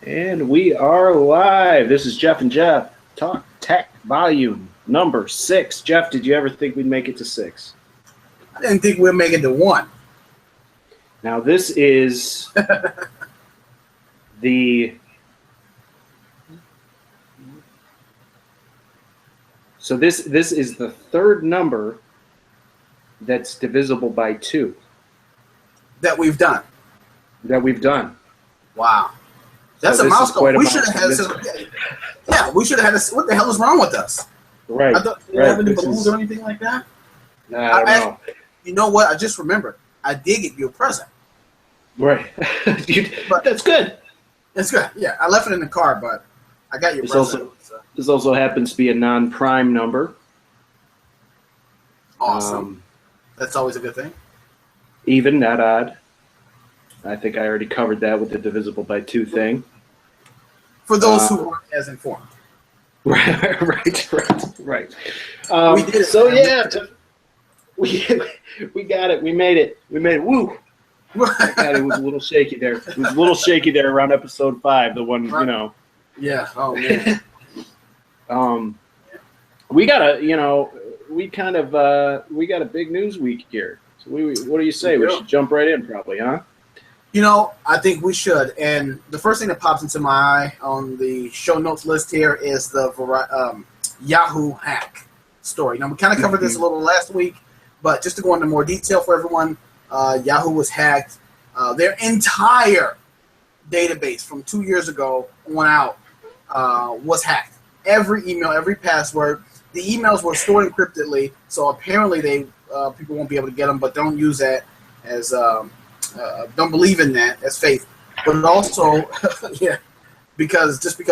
And we are live. This is Jeff and Jeff Talk Tech Volume number 6. Jeff, did you ever think we'd make it to 6? I didn't think we'd make it to 1. Now this is the this is the third number that's divisible by 2 that we've done. Wow. That's So a this is milestone. quite a We should have had milestone. we should have had what the hell is wrong with us? Right. I thought you right. have any This balloons is- or anything like that? I don't know. You know what? I just remembered. I did get you a present. Right. Dude, But- that's good. It's good. Yeah, I left it in the car, but I got your It's present. This also happens to be a non-prime number. Awesome. That's always a good thing. Even, not odd. I think I already covered that with the divisible by 2 thing. For those who aren't as informed. Right. We did it, So man. yeah, we got it. We made it. Woo! God, it was a little shaky there. It was a little shaky there around episode 5. The one, you know. Yeah. Oh man. We got we got a big news week here. So what do you say? We should jump right in, probably, huh? You know, I think we should. And the first thing that pops into my eye on the show notes list here is the Yahoo hack story. Now, we kind of covered this a little last week, but just to go into more detail for everyone, Yahoo was hacked. Their entire database from 2 years ago on out was hacked. Every email, every password. The emails were stored encryptedly, so apparently people won't be able to get them, but don't use that as... don't believe in that as faith, but also, yeah, because we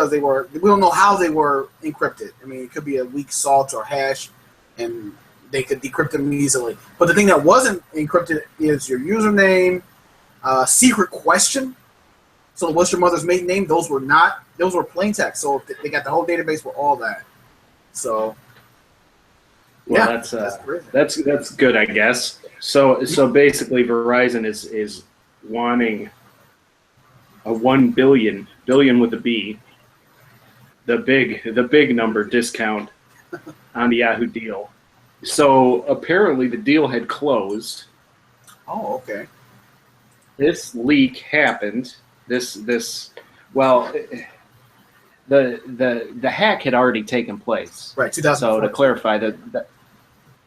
don't know how they were encrypted. I mean, it could be a weak salt or hash, and they could decrypt them easily. But the thing that wasn't encrypted is your username, secret question. So what's your mother's maiden name? Those were plain text. So they got the whole database with all that. So. Well, yeah, that's good, I guess. So basically, Verizon is wanting a 1 billion with a B, the big number discount on the Yahoo deal. So apparently, the deal had closed. Oh, okay. This leak happened. The hack had already taken place. Right, 2004. So to clarify that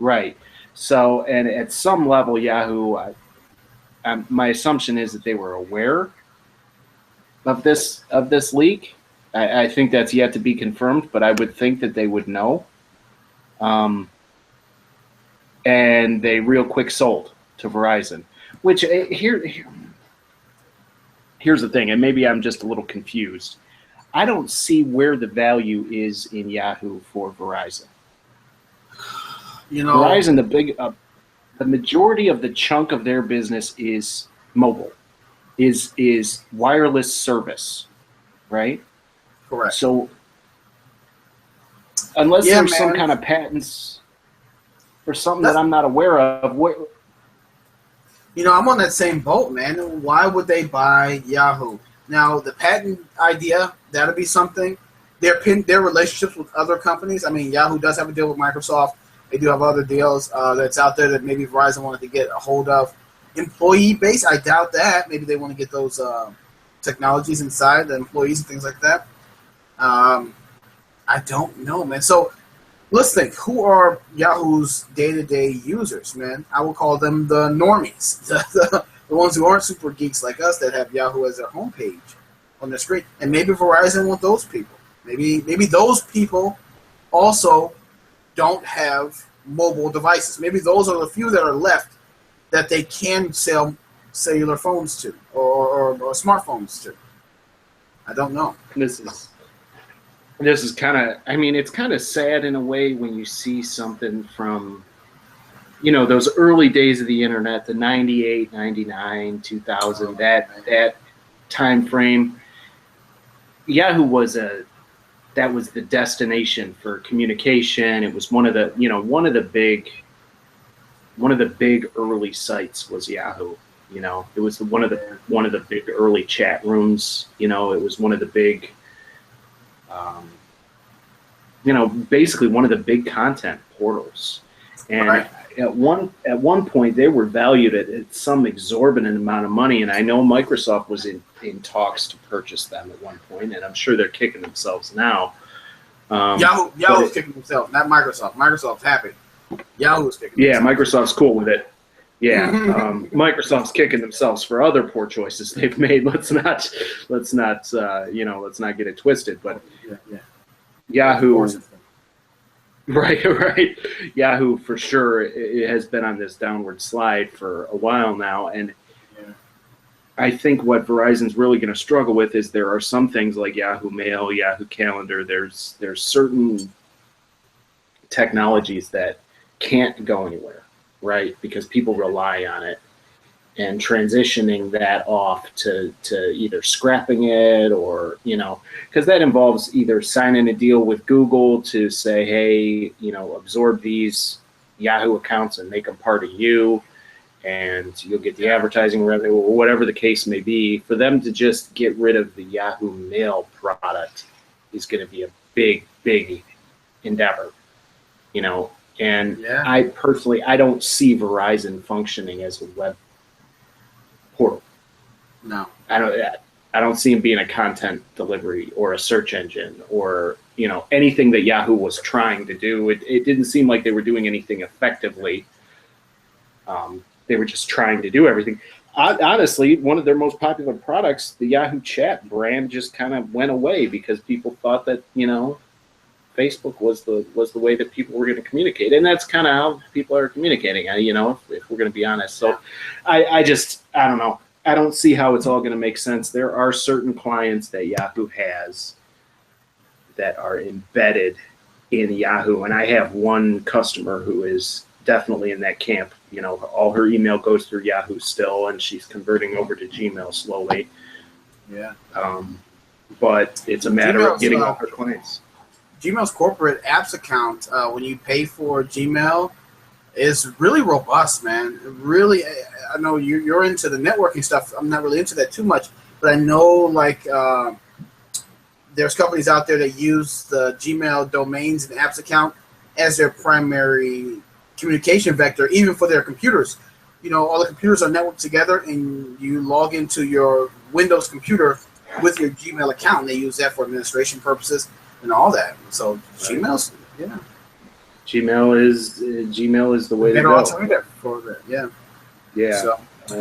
right. So, and at some level, Yahoo, my assumption is that they were aware of this leak. I think that's yet to be confirmed, but I would think that they would know. And they real quick sold to Verizon, which here's the thing, and maybe I'm just a little confused. I don't see where the value is in Yahoo for Verizon. You know, Verizon, the majority of the chunk of their business is mobile, is wireless service, right? Correct. So unless there's some kind of patents or something that I'm not aware of, you know, I'm on that same boat, man. Why would they buy Yahoo? Now, the patent idea, that'll be something. Their relationships with other companies. I mean, Yahoo does have a deal with Microsoft. They do have other deals that's out there that maybe Verizon wanted to get a hold of. Employee base, I doubt that. Maybe they want to get those technologies inside the employees and things like that. I don't know, man. So let's think. Who are Yahoo's day-to-day users, man? I will call them the normies, the ones who aren't super geeks like us that have Yahoo as their homepage on their screen. And maybe Verizon wants those people. Maybe those people also don't have mobile devices. Maybe those are the few that are left that they can sell cellular phones to or smartphones to. I don't know. this is kind of, I mean, it's kind of sad in a way when you see something from, you know, those early days of the internet, the 98, 99, 2000, that time frame. Yahoo was that was the destination for communication. It was one of the big early sites was Yahoo. You know, it was one of the big early chat rooms. You know, it was one of the big, basically one of the big content portals. And Right. at one point, they were valued at some exorbitant amount of money. And I know Microsoft was in talks to purchase them at one point, and I'm sure they're kicking themselves now. Yahoo's kicking themselves, not Microsoft. Microsoft's happy. Yahoo's kicking. Yeah, themselves. Microsoft's cool with it. Yeah, Microsoft's kicking themselves for other poor choices they've made. Let's not get it twisted. But Yeah. Yahoo, right. Yahoo for sure it has been on this downward slide for a while now, and I think what Verizon's really going to struggle with is there are some things like Yahoo Mail, Yahoo Calendar. There's certain technologies that can't go anywhere, right? Because people rely on it, and transitioning that off to either scrapping it or, because that involves either signing a deal with Google to say, hey, absorb these Yahoo accounts and make them part of you, and you'll get the advertising revenue, or whatever the case may be. For them to just get rid of the Yahoo Mail product is going to be a big, big endeavor, And I personally, I don't see Verizon functioning as a web portal. No, I don't see them being a content delivery or a search engine or anything that Yahoo was trying to do. It didn't seem like they were doing anything effectively. They were just trying to do everything. Honestly, one of their most popular products, the Yahoo Chat brand, just kind of went away because people thought that Facebook was the way that people were going to communicate, and that's kind of how people are communicating. If we're going to be honest. So, I don't know. I don't see how it's all going to make sense. There are certain clients that Yahoo has that are embedded in Yahoo, and I have one customer who is definitely in that camp. All her email goes through Yahoo still, and she's converting over to Gmail slowly. Yeah. But it's a matter of getting all her clients. Gmail's corporate apps account, when you pay for Gmail, is really robust, man. Really, I know you're into the networking stuff. I'm not really into that too much, but I know there's companies out there that use the Gmail domains and apps account as their primary communication vector, even for their computers. All the computers are networked together, and you log into your Windows computer with your Gmail account, and they use that for administration purposes and all that. So Gmail's, Gmail is the way to go. Alternative for that, yeah. So,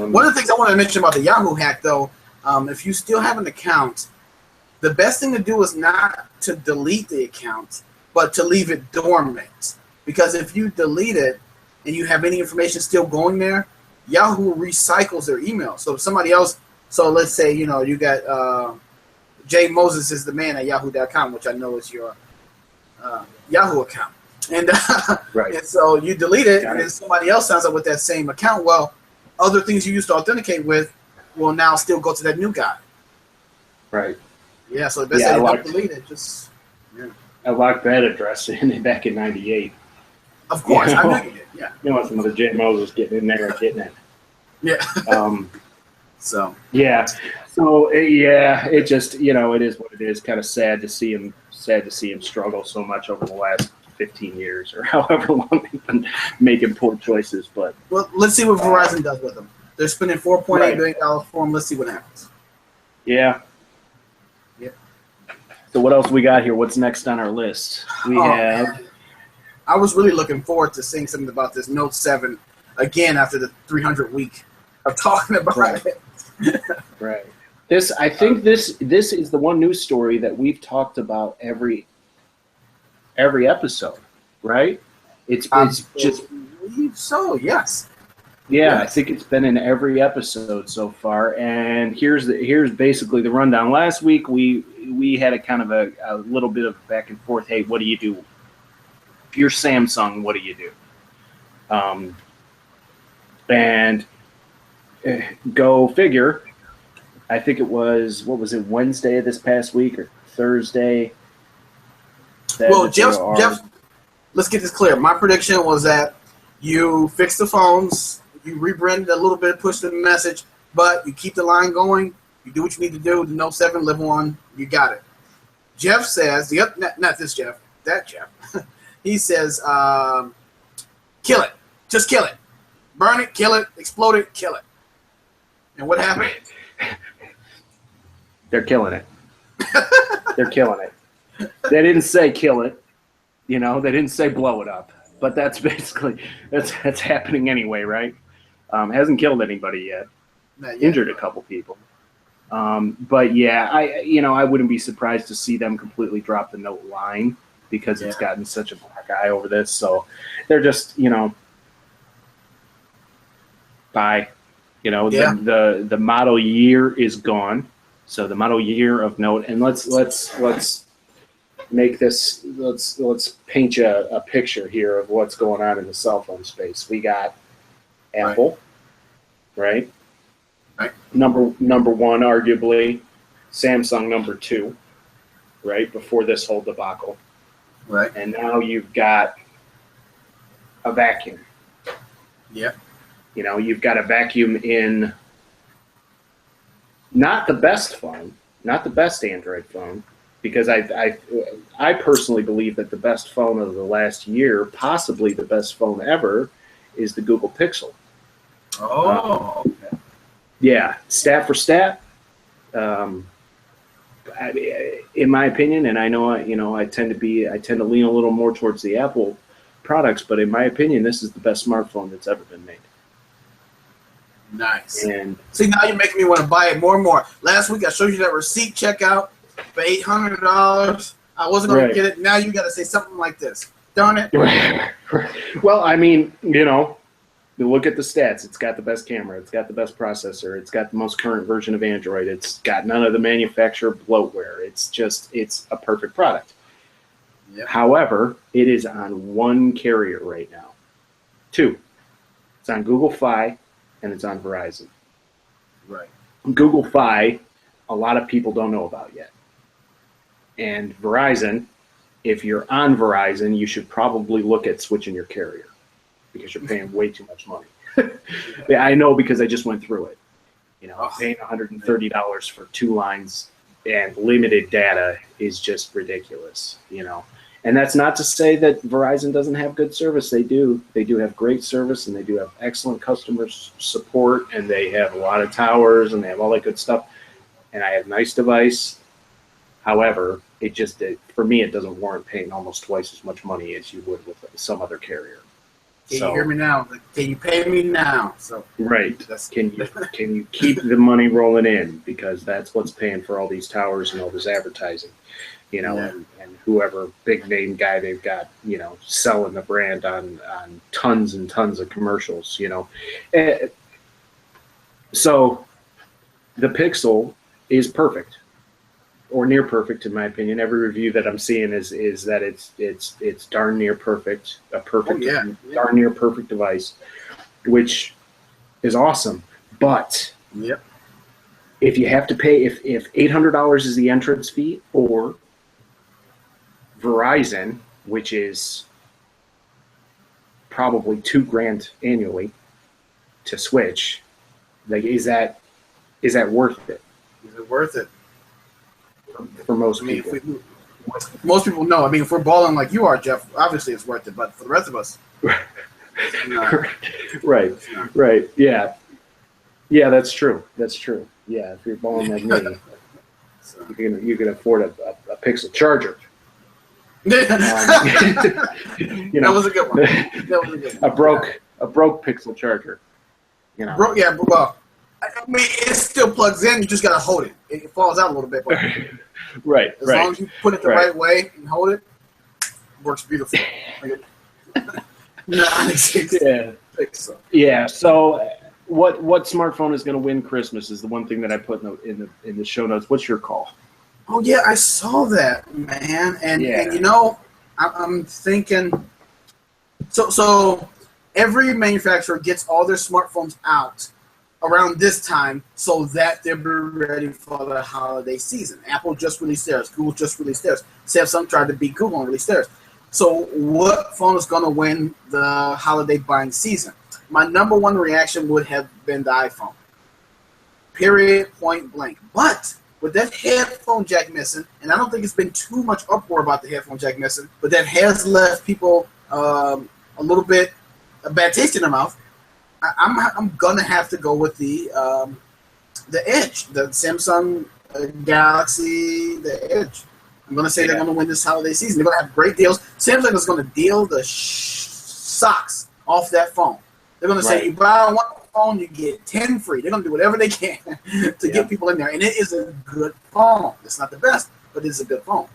one of the things I want to mention about the Yahoo hack, though, if you still have an account, the best thing to do is not to delete the account, but to leave it dormant. Because if you delete it and you have any information still going there, Yahoo recycles their email. So if somebody else, let's say, you got Jay Moses is the man at yahoo.com, which I know is your Yahoo account. And, right. And so you delete it, and then somebody else signs up with that same account. Well, other things you used to authenticate with will now still go to that new guy. Right. Yeah, so the best thing don't delete it. Just, I locked that address back in '98. Of course, I know you did. Yeah. You want some of the Jay Moses getting in there and getting it. Yeah. So. Yeah. So it just it is what it is. Kind of sad to see him struggle so much over the last 15 years or however long they've been making poor choices. But let's see what Verizon does with them. They're spending $4.8 billion for them. Let's see what happens. Yeah. So what else we got here? What's next on our list? I was really looking forward to seeing something about this Note 7 again after the 300 week of talking about it. Right. I think this is the one news story that we've talked about every episode, right? It's just so yes. Yeah, I think it's been in every episode so far. And here's basically the rundown. Last week we had a kind of a little bit of back and forth. Hey, what do you do? If you're Samsung, what do you do? And go figure. I think it was, Wednesday of this past week or Thursday? Well, Jeff, let's get this clear. My prediction was that you fix the phones You rebrand it a little bit, push the message, but you keep the line going. You do what you need to do. The Note 7 live on. You got it. Jeff says, not this Jeff, that Jeff. He says, kill it. Just kill it. Burn it, kill it, explode it, kill it. And what happened? They're killing it. They're killing it. They didn't say kill it. They didn't say blow it up. But that's basically, that's happening anyway, right? Hasn't killed anybody yet. Injured a couple people. But yeah, I wouldn't be surprised to see them completely drop the Note line because it's gotten such a black eye over this. So they're just, bye. The model year is gone. So the model year of Note, and let's make this, let's paint you a picture here of what's going on in the cell phone space. We got Apple, right? Number one, arguably, Samsung number 2, right? Before this whole debacle, right? And now you've got a vacuum. Yeah. You've got a vacuum in not the best phone, not the best Android phone, because I personally believe that the best phone of the last year, possibly the best phone ever, is the Google Pixel. Oh, okay. Yeah, stat for stat. In my opinion, and I know I tend to lean a little more towards the Apple products, but in my opinion, this is the best smartphone that's ever been made. Nice. And see, now you're making me want to buy it more and more. Last week I showed you that receipt checkout for $800. I wasn't going to get it. Now you got to say something like this. Darn it. Well, I mean, you look at the stats. It's got the best camera. It's got the best processor. It's got the most current version of Android. It's got none of the manufacturer bloatware. It's a perfect product. Yep. However, it is on one carrier right now. 2. It's on Google Fi and it's on Verizon. Right. Google Fi, a lot of people don't know about yet. And Verizon, if you're on Verizon, you should probably look at switching your carrier because you're paying way too much money. Yeah, I know because I just went through it. Paying $130 for 2 lines and limited data is just ridiculous, And that's not to say that Verizon doesn't have good service. They do. They do have great service, and they do have excellent customer support, and they have a lot of towers, and they have all that good stuff. And I have a nice device. However, for me, it doesn't warrant paying almost twice as much money as you would with some other carrier. Can you hear me now? Can you pay me now? So right. Can you keep the money rolling in, because that's what's paying for all these towers and all this advertising. And whoever big name guy they've got, selling the brand on tons and tons of commercials, So the Pixel is perfect, or near perfect in my opinion. Every review that I'm seeing is that it's darn near perfect, darn near perfect device, which is awesome. But if you have to pay, if $800 is the entrance fee, or Verizon, which is probably $2,000 annually to switch, is that worth it? Is it worth it? For most people. Most people know. I mean, if we're balling like you are, Jeff, obviously it's worth it. But for the rest of us, right. Yeah, that's true. Yeah, if you're balling like me, you can afford a Pixel charger. That was a good one. A broke Pixel charger. Well, I mean, it still plugs in. You just gotta hold it. It falls out a little bit, but right. As long as you put it the right way and hold it, works beautifully. Yeah. So, what smartphone is going to win Christmas is the one thing that I put in the show notes. What's your call? Oh yeah, I saw that, man, and I'm thinking. So every manufacturer gets all their smartphones out around this time so that they'll be ready for the holiday season. Apple just released theirs. Google just released theirs. Samsung tried to beat Google and release theirs. So what phone is going to win the holiday buying season? my number one reaction would have been the iPhone. Period, point blank. But with that headphone jack missing, and I don't think it's been too much uproar about the headphone jack missing, but that has left people a little bit a bad taste in their mouth. I'm gonna have to go with the Edge, the Samsung Galaxy, the Edge. I'm gonna say they're gonna win this holiday season. They're gonna have great deals. Samsung is gonna deal the socks off that phone. They're gonna say you buy one phone, you get 10 free. They're gonna do whatever they can to get people in there, and it is a good phone. It's not the best, but it's a good phone.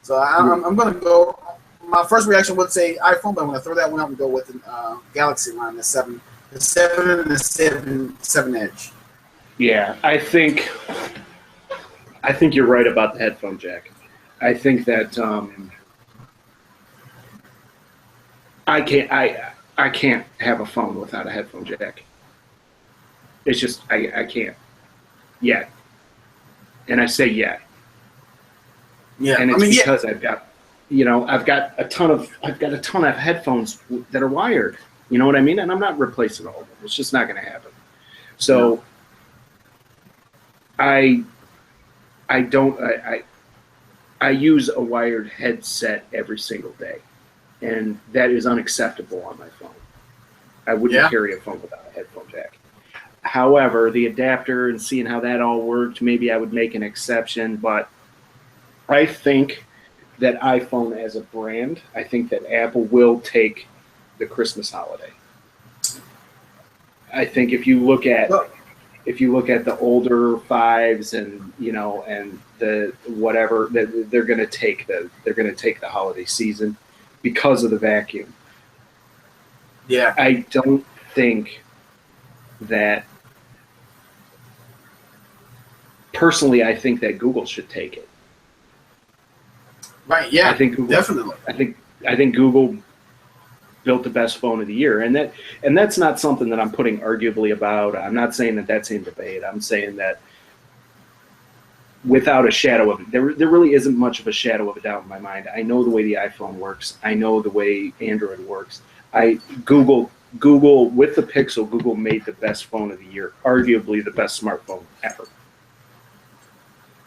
So I'm gonna go. My first reaction would say iPhone, but I'm gonna throw that one out and go with the Galaxy line, the 7 and the 7 Edge. Yeah, I think you're right about the headphone jack. I think that I can't have a phone without a headphone jack. It's just I can't yet, and I say yet. Yeah, and it's because I've got a ton of headphones that are wired. You know what I mean? And I'm not replacing all of them. It's just not going to happen. So I use a wired headset every single day, and that is unacceptable on my phone. I wouldn't carry a phone without a headphone jack. However, the adapter and seeing how that all worked, maybe I would make an exception, but I think that iPhone as a brand, I think that Apple will take the Christmas holiday. I think if you look at the older 5s and and the whatever, they're going to take the holiday season because of the vacuum. Yeah. I don't think that personally. I think that Google should take it. Right. Yeah. I think Google, definitely. I think Google built the best phone of the year, and that's not something that I'm putting arguably about. I'm not saying that that's in debate. I'm saying that without a shadow of there really isn't much of a shadow of a doubt in my mind. I know the way the iPhone works. I know the way Android works. Google with the Pixel, Google made the best phone of the year, arguably the best smartphone ever.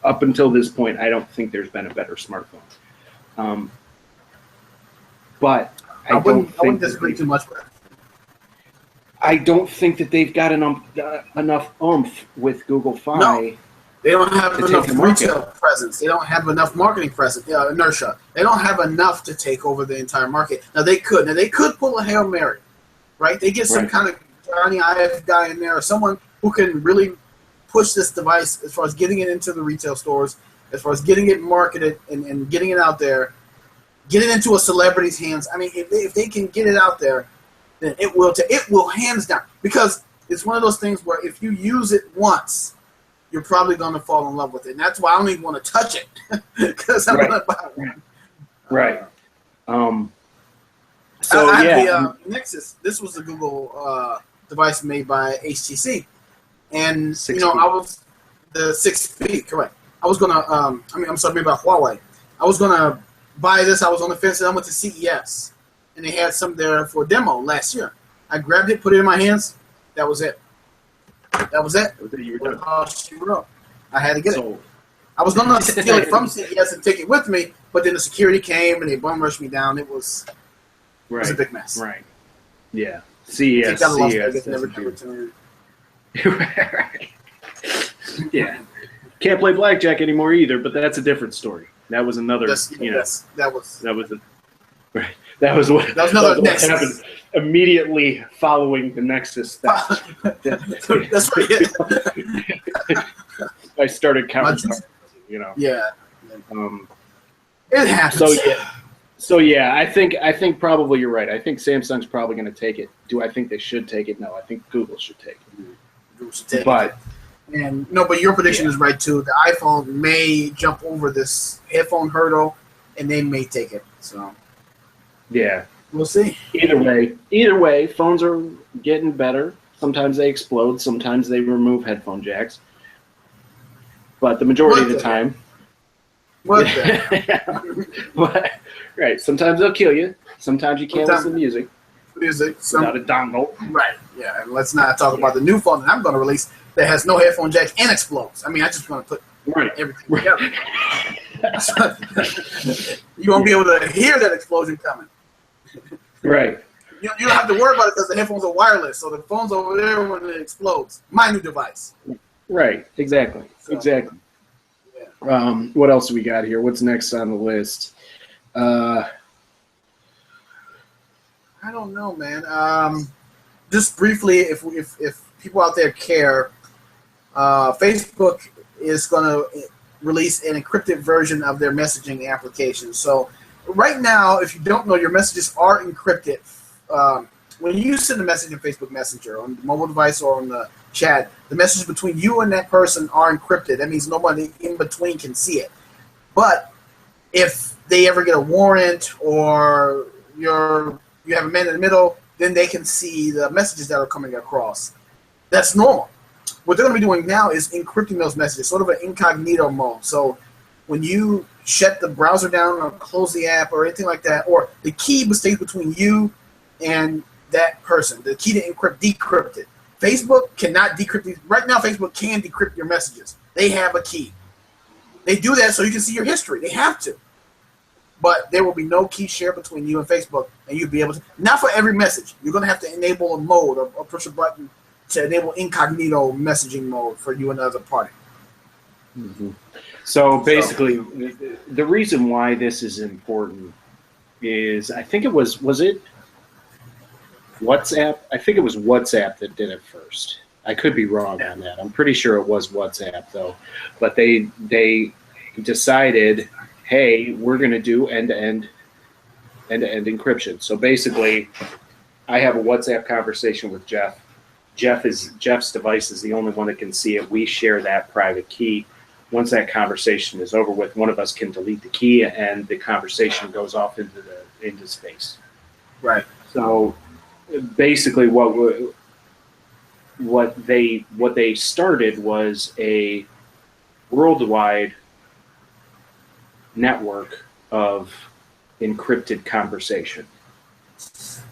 Up until this point, I don't think there's been a better smartphone. But I wouldn't disagree too much with it. I don't think that they've got enough oomph with Google Fi. No, they don't have enough retail presence. They don't have enough marketing presence, inertia. They don't have enough to take over the entire market. Now they could. Now they could pull a Hail Mary, right? They get some kind of Johnny Ive guy in there, or someone who can really push this device as far as getting it into the retail stores, as far as getting it marketed and getting it out there, get it into a celebrity's hands. I mean, if they can get it out there, then it will hands down. Because it's one of those things where if you use it once, you're probably going to fall in love with it. And that's why I don't even want to touch it, because I'm going to buy one. Right. I have the Nexus. This was a Google device made by HTC. And, I was the 6 feet, correct. I was going to, made by Huawei. I was going to buy this. I was on the fence, and I went to CES. And they had some there for demo last year. I grabbed it, put it in my hands. That was it. That was it. You were done. I had to get it. I was going to steal it from CES and take it with me, but then the security came and they bum rushed me down. It was a big mess. Right. Yeah. CES. Never returned. Right. Yeah. Can't play blackjack anymore either, but that's a different story. That was another. That was what happened immediately following the Nexus. That's right. I started counting. Yeah. It happens. So I think probably you're right. I think Samsung's probably going to take it. Do I think they should take it? No, I think Google should take it. Google should take it. But your prediction is right too. The iPhone may jump over this headphone hurdle, and they may take it. So. Yeah. We'll see. Either way, phones are getting better. Sometimes they explode. Sometimes they remove headphone jacks. But the majority of the time. Right. Sometimes they'll kill you. Sometimes you can't listen to music. music. Without a dongle. Right. Yeah. And let's not talk about the new phone that I'm going to release that has no headphone jack and explodes. I mean, I just want to put everything together. You won't be able to hear that explosion coming. Right. You don't have to worry about it because the headphones are wireless, so the phone's over there when it explodes. My new device. Right. Exactly. So, exactly. Yeah. What else do we got here? What's next on the list? I don't know, man. Just briefly, if people out there care, Facebook is going to release an encrypted version of their messaging application. So right now, if you don't know, your messages are encrypted. When you send a message in Facebook Messenger on the mobile device or on the chat, the messages between you and that person are encrypted. That means nobody in between can see it. But if they ever get a warrant or you have a man in the middle, then they can see the messages that are coming across. That's normal. What they're going to be doing now is encrypting those messages, sort of an incognito mode. So when you shut the browser down or close the app or anything like that, or the key stays between you and that person, the key to decrypt it. Facebook cannot decrypt these. Right now, Facebook can decrypt your messages. They have a key. They do that so you can see your history. They have to. But there will be no key share between you and Facebook, and you'll be able to. Not for every message. You're going to have to enable a mode or push a button to enable incognito messaging mode for you and the other party. Mm-hmm. So basically, the reason why this is important is I think it was it WhatsApp? I think it was WhatsApp that did it first. I could be wrong on that. I'm pretty sure it was WhatsApp though. But they decided, hey, we're going to do end-to-end encryption. So basically, I have a WhatsApp conversation with Jeff. Jeff's device is the only one that can see it. We share that private key. Once that conversation is over with, one of us can delete the key, and the conversation goes off into space. Right. So basically, what they started was a worldwide network of encrypted conversation.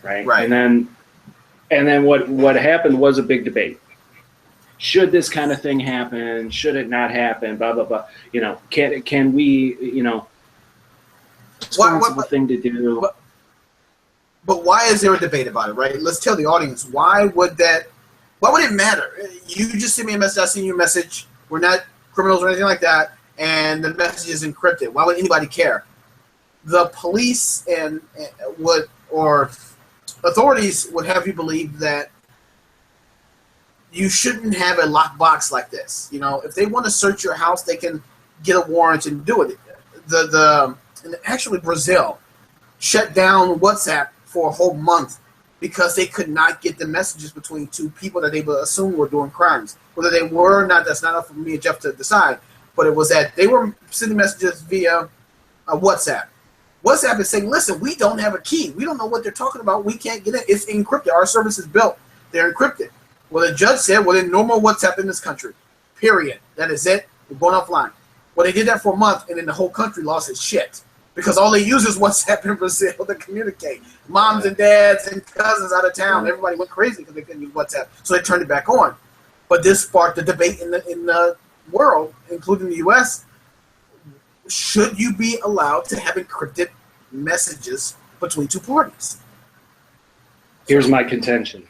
Right. Right. And then what happened was a big debate. Should this kind of thing happen? Should it not happen? Blah blah blah. You know, can we? You know, responsible thing to do. But why is there a debate about it? Right. Let's tell the audience why would it matter? You just send me a message. I send you a message. We're not criminals or anything like that, and the message is encrypted. Why would anybody care? The police or authorities would have you believe that you shouldn't have a lockbox like this. You know, if they want to search your house, they can get a warrant and do it. And actually Brazil shut down WhatsApp for a whole month because they could not get the messages between two people that they would assume were doing crimes. Whether they were or not, that's not up for me and Jeff to decide. But it was that they were sending messages via WhatsApp. WhatsApp is saying, listen, we don't have a key. We don't know what they're talking about. We can't get it. It's encrypted. Our service is built. They're encrypted. Well, the judge said, well, then no more WhatsApp in this country. Period. That is it. We're going offline. Well, they did that for a month, and then the whole country lost its shit because all they use is WhatsApp in Brazil to communicate. Moms and dads and cousins out of town, everybody went crazy because they couldn't use WhatsApp, so they turned it back on. But this sparked a debate in the world, including the U.S. Should you be allowed to have encrypted messages between two parties? Here's my contention.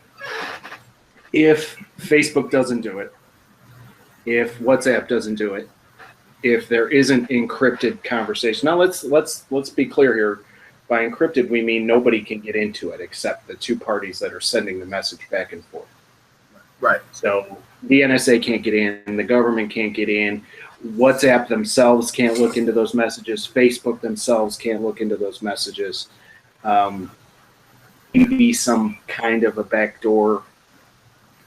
If Facebook doesn't do it, if WhatsApp doesn't do it, if there isn't encrypted conversation. Now let's be clear here. By encrypted, we mean nobody can get into it except the two parties that are sending the message back and forth. Right. So the NSA can't get in, the government can't get in, WhatsApp themselves can't look into those messages, Facebook themselves can't look into those messages. Maybe some kind of a backdoor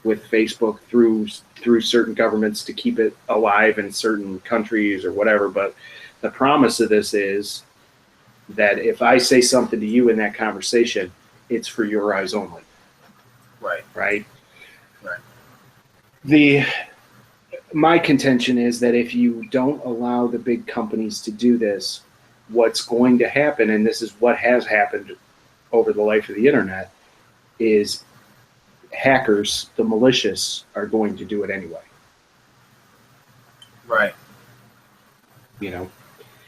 with Facebook through certain governments to keep it alive in certain countries or whatever. But the promise of this is that if I say something to you in that conversation, it's for your eyes only. Right. Right. Right. My contention is that if you don't allow the big companies to do this, what's going to happen, and this is what has happened over the life of the internet, is hackers, the malicious, are going to do it anyway. Right. You know.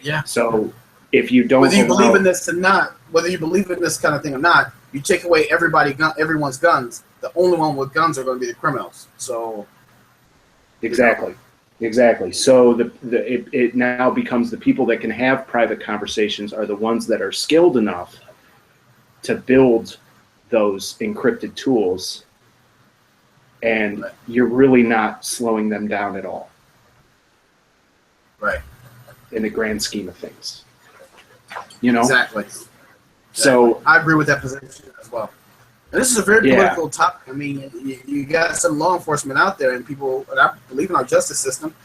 Yeah. So if you don't, whether you believe in this or not, whether you believe in this kind of thing or not, you take away everyone's guns. The only one with guns are going to be the criminals. So. Exactly. Exactly. So it now becomes the people that can have private conversations are the ones that are skilled enough to build those encrypted tools, and you're really not slowing them down at all. Right. In the grand scheme of things. You know? Exactly. So I agree with that position as well. And this is a very political topic. I mean, you got some law enforcement out there and people, and I believe in our justice system,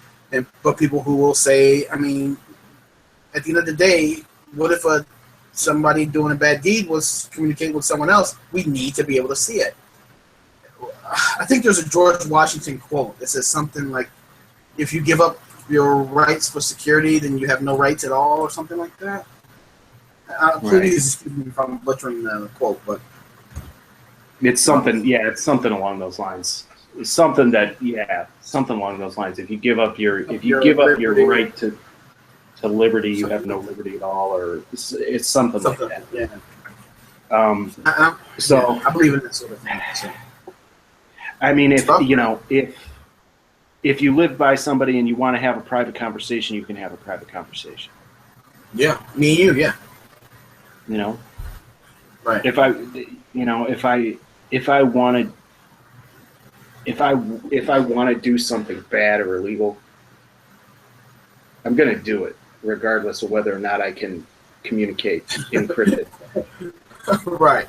but people who will say, I mean, at the end of the day, what if somebody doing a bad deed was communicating with someone else? We need to be able to see it. I think there's a George Washington quote that says something like, if you give up your rights for security, then you have no rights at all, or something like that. Please excuse me if I'm butchering the quote, but it's something. Yeah, it's something along those lines. It's something along those lines. If you give up your right to liberty, you have no liberty at all, or it's something like that. Yeah. So I believe in that sort of thing. So. I mean, if you live by somebody and you want to have a private conversation, you can have a private conversation. Yeah, me and you, yeah. You know, right? If I want to do something bad or illegal, I'm going to do it, regardless of whether or not I can communicate encrypted. Right.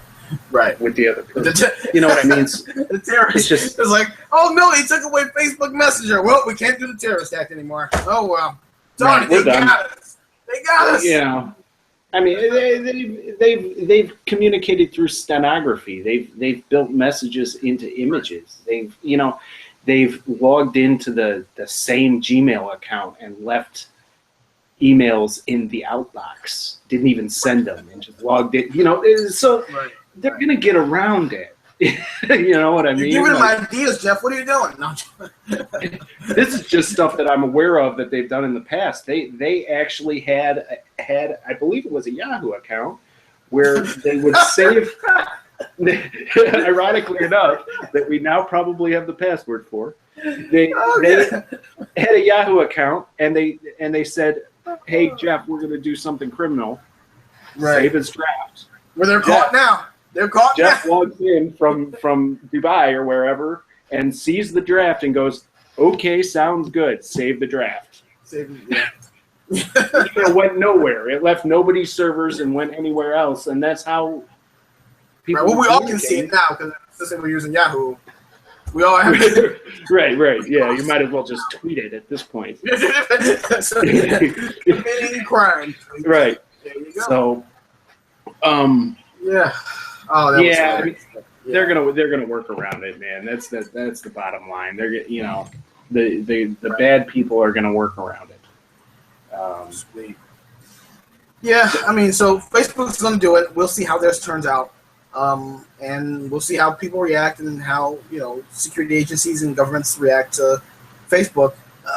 With the other person. You know what I mean? The terrorist. It's like, oh no, they took away Facebook Messenger. Well, we can't do the terrorist act anymore. Oh well. Darn it, they got us. They got us. You know, I mean, they've communicated through stenography. They've built messages into images. They've logged into the same Gmail account and left emails in the outbox. Didn't even send them and just logged in. You know, so they're gonna get around it. You know what I mean? You're giving them ideas, Jeff. What are you doing? No. This is just stuff that I'm aware of that they've done in the past. They actually had I believe it was a Yahoo account where they would save. Ironically enough, that we now probably have the password for. They had a Yahoo account and they said, "Hey Jeff, we're going to do something criminal. Save as draft." Well, they're caught now. They're caught. Jeff logs in from Dubai or wherever and sees the draft and goes, "Okay, sounds good. Save the draft." It went nowhere. It left nobody's servers and went anywhere else, and that's how people. Well, we all can see it now because since we're using Yahoo, we all have. Right. Yeah, you might as well just tweet it at this point. Committing crime. Right. There you go. So, yeah. Oh, that yeah. I mean, they're gonna work around it, man. That's the bottom line. They're the bad people are gonna work around it. Sweet. Yeah, I mean, so Facebook's gonna do it. We'll see how theirs turns out, and we'll see how people react and how security agencies and governments react to Facebook.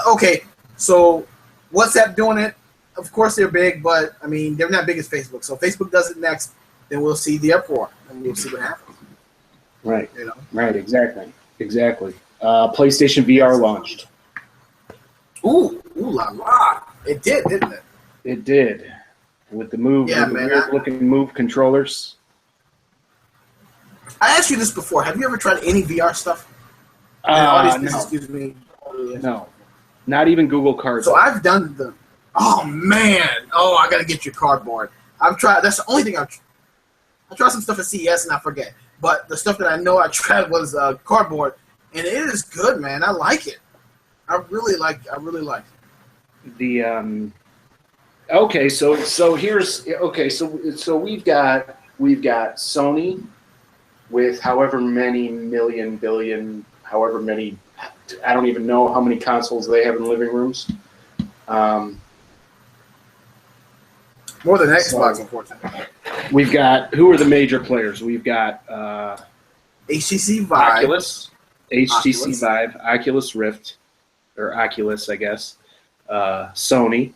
Okay, so WhatsApp doing it. Of course, they're big, but I mean, they're not big as Facebook. So if Facebook does it next, then we'll see the uproar and we'll see what happens. Right. Right. Exactly. PlayStation VR launched. Ooh la la! It did, didn't it? It did. With the Move, weird-looking Move controllers. I asked you this before. Have you ever tried any VR stuff? No. Excuse me. No. Not even Google Cardboard. So I've done the. Oh man! Oh, I gotta get your cardboard. I've tried. That's the only thing I tried some stuff at CES and I forget. But the stuff that I know I tried was cardboard, and it is good, man. I like it. I really like it. The okay, so here's okay, so we've got Sony with however many million billion, however many, I don't even know how many consoles they have in living rooms. More than Xbox, unfortunately. We've got, who are the major players? We've got HTC Vive. HTC Vive, Oculus Rift, or Oculus, I guess. Sony.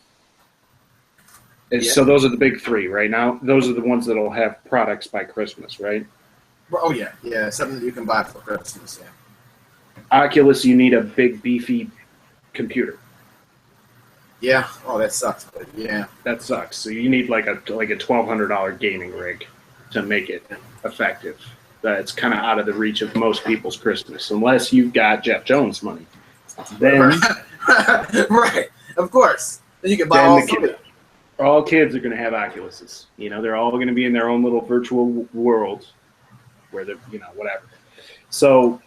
So those are the big three right now. Those are the ones that'll have products by Christmas, right? Oh yeah, something that you can buy for Christmas. Yeah. Oculus, you need a big beefy computer. Yeah. Oh, that sucks. But yeah, that sucks. So you need like a $1,200 gaming rig to make it effective. That's kind of out of the reach of most people's Christmas, unless you've got Jeff Jones money. Then, right, of course. Then you can buy all kids are going to have Oculuses. You know, they're all going to be in their own little virtual world where they're, whatever. So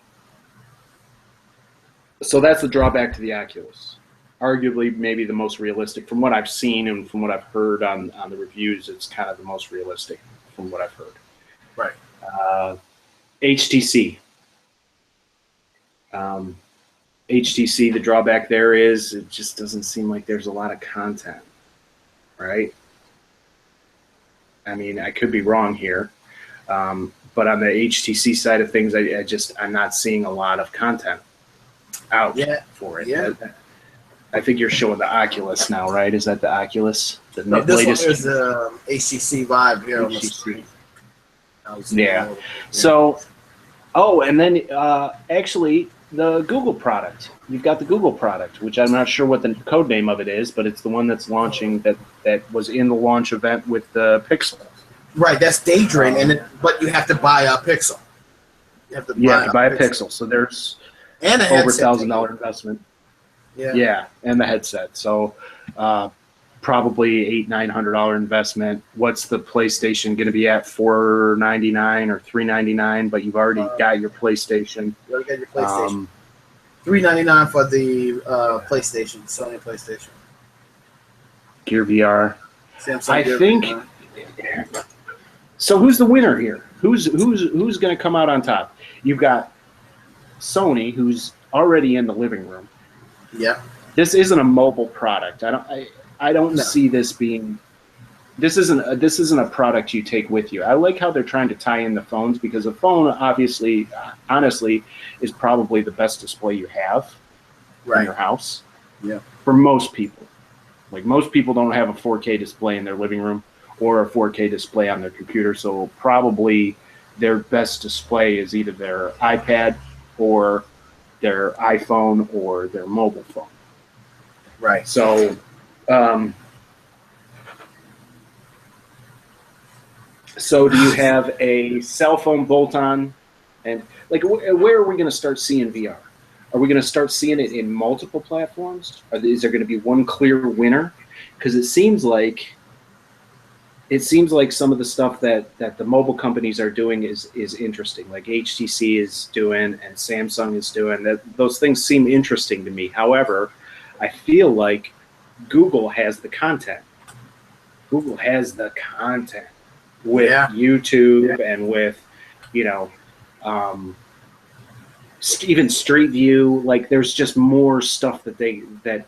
that's the drawback to the Oculus. Arguably, maybe the most realistic from what I've seen and from what I've heard on the reviews. It's kind of the most realistic from what I've heard. Right. HTC. HTC, the drawback there is it just doesn't seem like there's a lot of content, right? I mean, I could be wrong here, but on the HTC side of things, I'm not seeing a lot of content out for it. Yeah. I think you're showing the Oculus now, right? Is that the Oculus? This latest one is the HTC Vive here on the screen. Yeah. So, and then actually the Google product. You've got the Google product, which I'm not sure what the code name of it is, but it's the one that's launching that was in the launch event with the Pixel. Right, that's Daydream, but you have to buy a Pixel. You have to buy a Pixel. So there's and over $1,000 investment. Yeah, and the headset. So probably $800-900 investment. What's the PlayStation going to be at? $499 or $399? But you've already got your PlayStation. You already got your PlayStation. $399 for the PlayStation, Sony PlayStation. Gear VR. Samsung I Gear think. VR. So who's the winner here? Who's going to come out on top? You've got Sony, who's already in the living room. Yeah. This isn't a mobile product. I don't see this being. This isn't a product you take with you. I like how they're trying to tie in the phones, because a phone, obviously, honestly, is probably the best display you have in your house. Yeah. For most people, like most people don't have a 4K display in their living room or a 4K display on their computer. So probably their best display is either their iPad or their iPhone or their mobile phone. Right. So, so do you have a cell phone bolt-on? And like, where are we going to start seeing VR? Are we going to start seeing it in multiple platforms? Is there going to be one clear winner? Because it seems like some of the stuff that the mobile companies are doing is interesting. Like HTC is doing and Samsung is doing. Those things seem interesting to me. However, I feel like Google has the content. Google has the content with YouTube and with, even Street View. Like, there's just more stuff that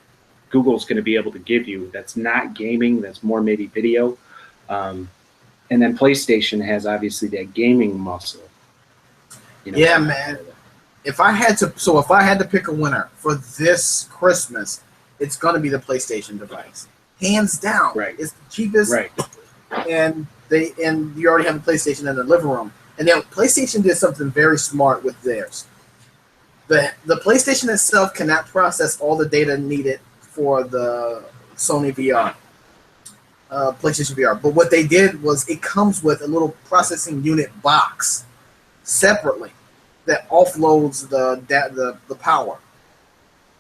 Google's going to be able to give you that's not gaming, that's more maybe video. And then PlayStation has obviously that gaming muscle. Yeah, man. If I had to pick a winner for this Christmas, it's going to be the PlayStation device, hands down. Right. It's the cheapest. Right. And you already have a PlayStation in the living room. And then PlayStation did something very smart with theirs. The PlayStation itself cannot process all the data needed for the Sony VR, PlayStation VR. But what they did was it comes with a little processing unit box separately that offloads the power.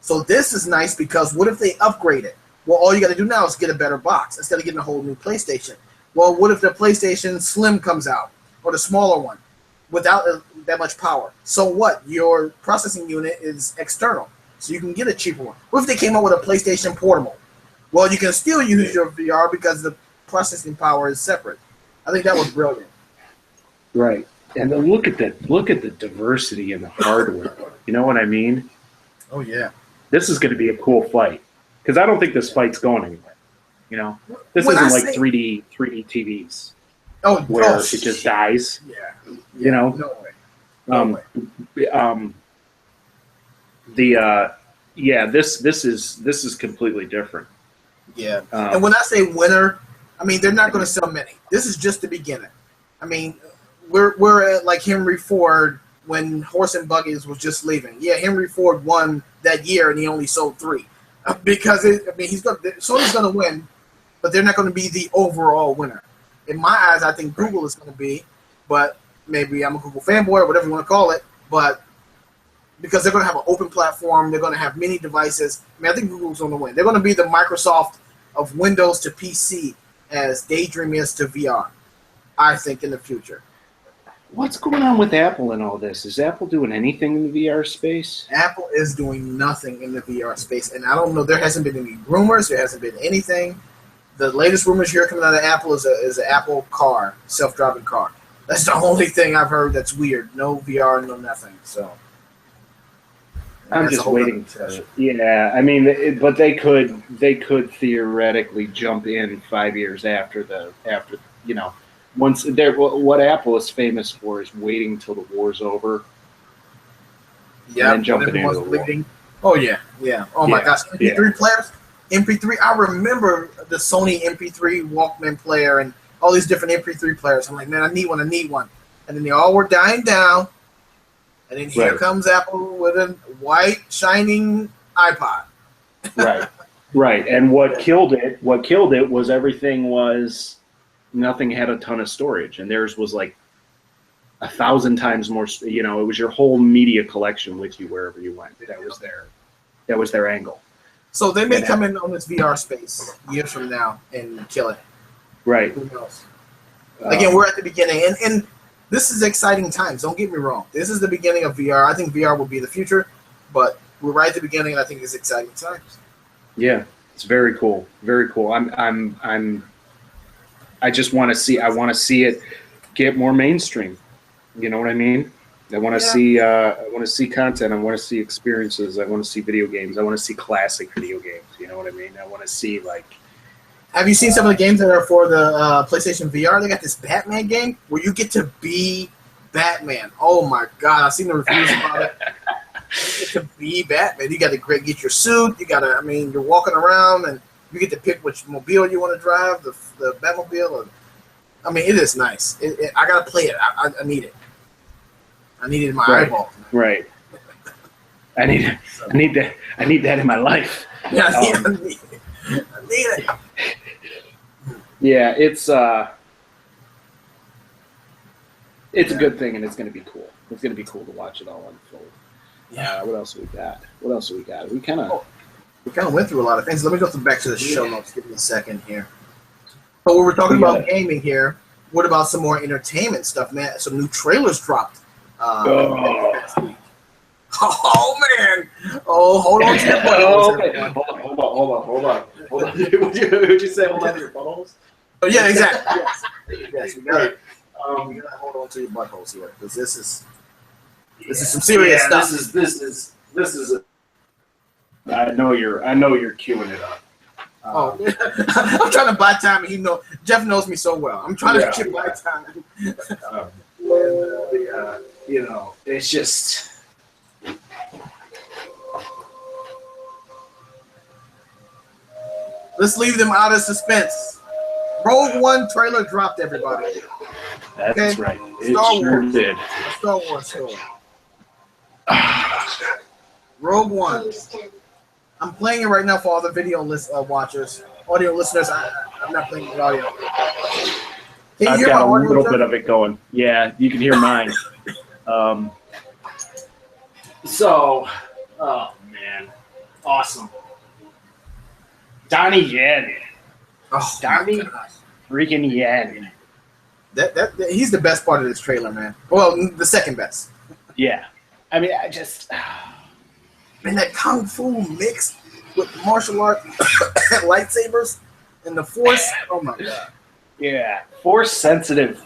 So this is nice, because what if they upgrade it? Well, all you got to do now is get a better box instead of getting a whole new PlayStation. Well, what if the PlayStation Slim comes out, or the smaller one, without that much power? So what? Your processing unit is external, so you can get a cheaper one. What if they came out with a PlayStation Portable? Well, you can still use your VR because the processing power is separate. I think that was brilliant. Right. And then look at the diversity in the hardware. You know what I mean? Oh yeah. This is going to be a cool fight, because I don't think this fight's going anywhere. This isn't like 3D TVs. Where it just dies. Yeah. No way. No Um, way. this is completely different. Yeah. And when I say winner, I mean they're not going to sell many. This is just the beginning. I mean, we're at like Henry Ford when Horse and Buggies was just leaving. Yeah, Henry Ford won that year and he only sold 3 because Sony's going to win, but they're not going to be the overall winner. In my eyes, I think Google is going to be, but maybe I'm a Google fanboy or whatever you want to call it, but because they're going to have an open platform, they're going to have many devices. I mean, I think Google's going to win. They're going to be the Microsoft of Windows to PC as Daydream is to VR, I think, in the future. What's going on with Apple and all this? Is Apple doing anything in the VR space? Apple is doing nothing in the VR space, and I don't know. There hasn't been any rumors. There hasn't been anything. The latest rumors here coming out of Apple is an Apple car, self-driving car. That's the only thing I've heard that's weird. No VR, no nothing. So I'm just waiting for it. Yeah, I mean, but they could theoretically jump in 5 years after once they're what Apple is famous for is waiting till the war's over. Yeah, and then jumping into the war. Oh yeah. Oh my gosh, MP3 players. MP3. I remember the Sony MP3 Walkman player and all these different MP3 players. I'm like, man, I need one. And then they all were dying down. And then here comes Apple with a white shining iPod. Right. And what killed it was everything was nothing had a ton of storage, and theirs was like 1,000 times more. It was your whole media collection with you wherever you went. That was their angle. So they may come in on this VR space years from now and kill it. Right. Who knows? Again, we're at the beginning, and this is exciting times. Don't get me wrong. This is the beginning of VR. I think VR will be the future, but we're right at the beginning, and I think it's exciting times. Yeah, it's very cool. Very cool. I just want to see. I want to see it get more mainstream. You know what I mean? I want to see. I want to see content. I want to see experiences. I want to see video games. I want to see classic video games. You know what I mean? I want to see like. Have you seen some of the games that are for the PlayStation VR? They got this Batman game where you get to be Batman. Oh my god! I've seen the reviews about it. You get to be Batman. You got to get your suit. You got to. I mean, you're walking around and you get to pick which mobile you want to drive. The Batmobile. Or, I mean, it is nice. I gotta play it. I need it. I need it in my eyeball. Right. I need that in my life. Yeah, I need it. Yeah, it's a good thing, and it's going to be cool. It's going to be cool to watch it all unfold. Yeah. What else we got? We kind of went through a lot of things. Let me go back to the show notes. Give me a second here. But we were talking about gaming here. What about some more entertainment stuff, man? Some new trailers dropped. Last week. Oh man! Oh, hold on to your buttholes. Okay. Hold on. Would you say hold on to your buttholes? Oh yeah, exactly. Yes, we gotta hold on to your buttholes here because this is some serious stuff. This is. I know you're queuing it up. I'm trying to buy time, and Jeff knows me so well. I'm trying to buy time. It's just. Let's leave them out of suspense. Rogue One trailer dropped, everybody. That's right. It Star sure Wars. did. Star Wars story. Rogue One. I'm playing it right now for all the video watchers, audio listeners. I'm not playing the audio. Can you I've hear got my a audio, little Jeff? bit of it going. Yeah, you can hear mine. Oh man, awesome. Donnie Yen. Oh, Donnie freaking Yen. That he's the best part of this trailer, man. Well, the second best. Yeah, I mean, And that kung fu mixed with martial art and lightsabers and the Force. Oh my god. Yeah, Force sensitive.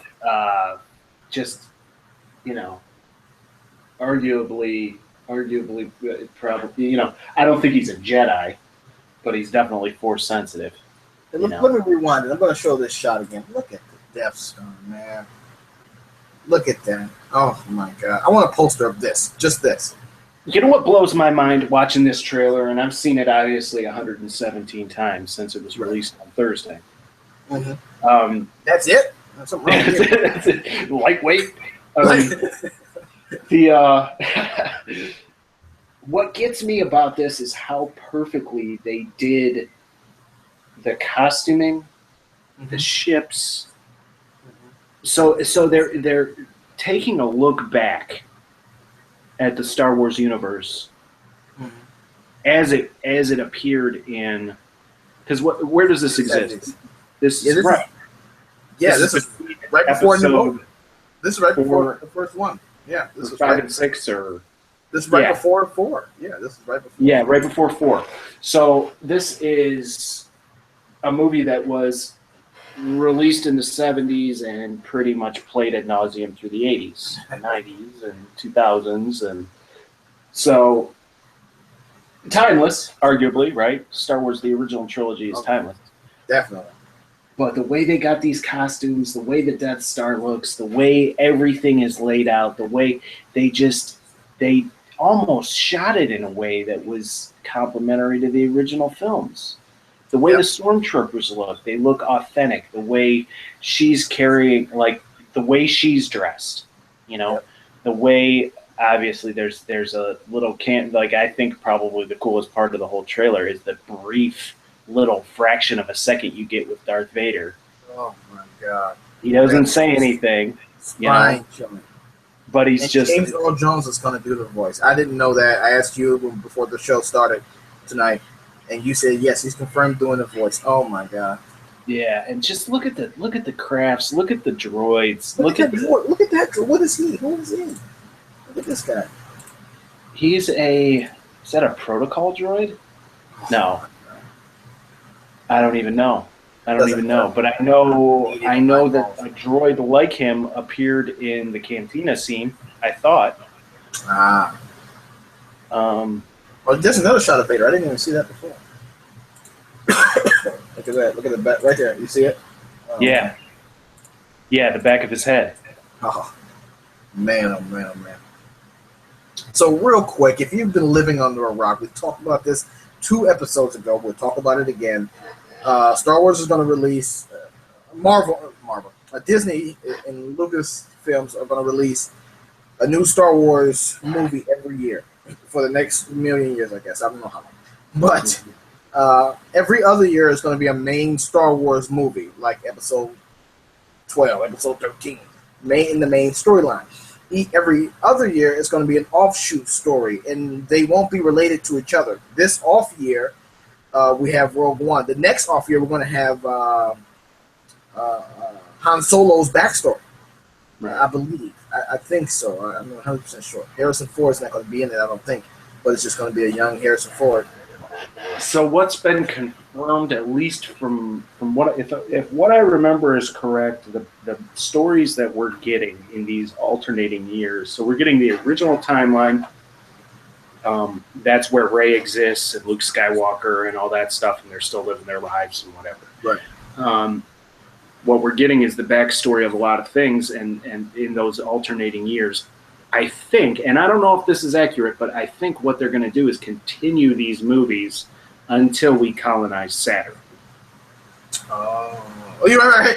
Arguably, probably. I don't think he's a Jedi, but he's definitely Force sensitive. Let me rewind it. I'm going to show this shot again. Look at the Death Star, man. Look at that. Oh my god. I want a poster of this. Just this. You know what blows my mind watching this trailer, and I've seen it obviously 117 times since it was released on Thursday. That's it? That's something wrong with it. Lightweight. What gets me about this is how perfectly they did the costuming, the ships. So they're taking a look back at the Star Wars universe as it appeared in, because where does this exist? This is right. Yeah, this is right before This is right before the first one. Yeah, this is 5 and 6, or this is right before 4. Yeah, this is right before. Yeah, right before 4. So this is a movie that was released in the 70s and pretty much played ad nauseum through the 80s, 90s, and 2000s, and so timeless, arguably, right? Star Wars, the original trilogy, is timeless. Definitely. But the way they got these costumes, the way the Death Star looks, the way everything is laid out, the way they almost shot it in a way that was complementary to the original films. The way the stormtroopers look, they look authentic. The way she's carrying, like the way she's dressed, the way, obviously there's a little I think probably the coolest part of the whole trailer is the brief little fraction of a second you get with Darth Vader. Oh my god. He doesn't say anything, but he's just... James Earl Jones is going to do the voice. I didn't know that. I asked you before the show started tonight, and you said yes, he's confirmed doing the voice. Oh my god. Yeah, and just look at the crafts, look at the droids, look at that. What is he? Who is he? Look at this guy. Is that a protocol droid? No. I don't even know. But I know that a droid like him appeared in the cantina scene, I thought. Well, there's another shot of Vader. I didn't even see that before. Look at that. Look at the back right there. You see it? Yeah. Yeah, the back of his head. Oh, man, oh, man, oh, man. So real quick, if you've been living under a rock, we talked about this 2 episodes ago. We'll talk about it again. Star Wars is going to release Disney and Lucasfilms are going to release a new Star Wars movie every year for the next million years, I guess. I don't know how long. But every other year is going to be a main Star Wars movie, like Episode 12, Episode 13, in the main storyline. Every other year is going to be an offshoot story, and they won't be related to each other. This off year, we have Rogue One. The next off year, we're going to have Han Solo's backstory. Right. I believe. I think so. I'm not 100% sure. Harrison Ford is not going to be in it, I don't think. But it's just going to be a young Harrison Ford. So what's been confirmed, at least from what, if what I remember is correct, the stories that we're getting in these alternating years. So we're getting the original timeline. That's where Rey exists and Luke Skywalker and all that stuff, and they're still living their lives and whatever. Right. What we're getting is the backstory of a lot of things, and in those alternating years, I think, and I don't know if this is accurate, but I think what they're going to do is continue these movies until we colonize Saturn. Oh, you're right.